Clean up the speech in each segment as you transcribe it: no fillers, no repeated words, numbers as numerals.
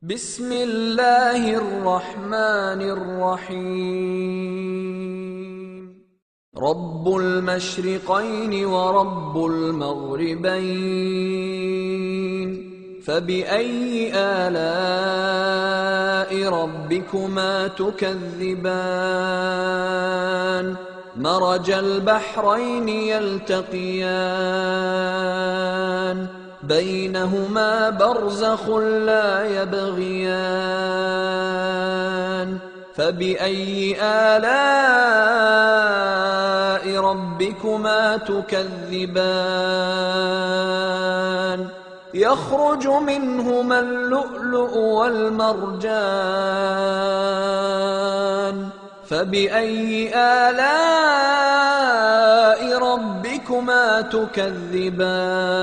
بسم الله الرحمن الرحيم رب المشرقين ورب المغربين فبأي آلاء ربكما تكذبان مرج البحرين يلتقيان بينهما برزخ لا يبغيان فبأي آلاء ربكما تكذبان يخرج منهما اللؤلؤ والمرجان فبأي آلاء ربكما تكذبان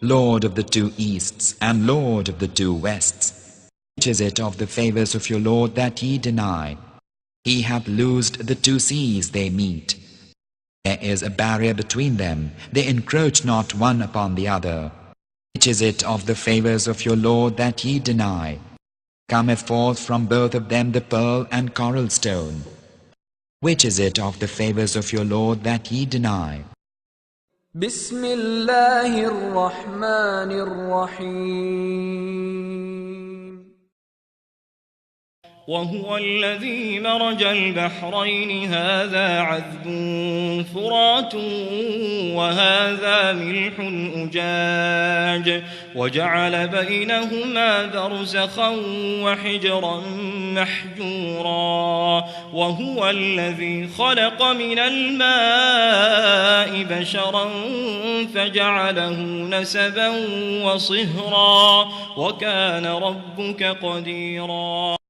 Lord of the two easts and Lord of the two wests, which is it of the favors of your Lord that ye deny? He hath loosed the two seas they meet. There is a barrier between them, they encroach not one upon the other. Which is it of the favors of your Lord that ye deny? Cometh forth from both of them the pearl and coral stone. Which is it of the favors of your Lord that ye deny? بسم الله الرحمن الرحيم وهو الذي مرج البحرين هذا عذب فرات وهذا ملح أجاج وجعل بينهما برزخا وحجرا محجورا وهو الذي خلق من الماء بشرا فجعله نسبا وصهرا وكان ربك قديرا.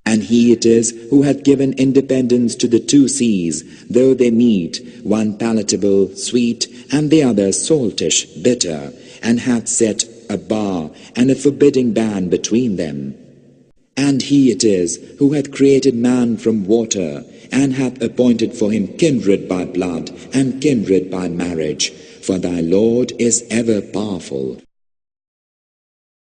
And he it is who hath given independence to the two seas, though they meet, one palatable, sweet, and the other saltish, bitter, and hath set a bar and a forbidding ban between them. And he it is who hath created man from water, and hath appointed for him kindred by blood and kindred by marriage, for thy Lord is ever powerful.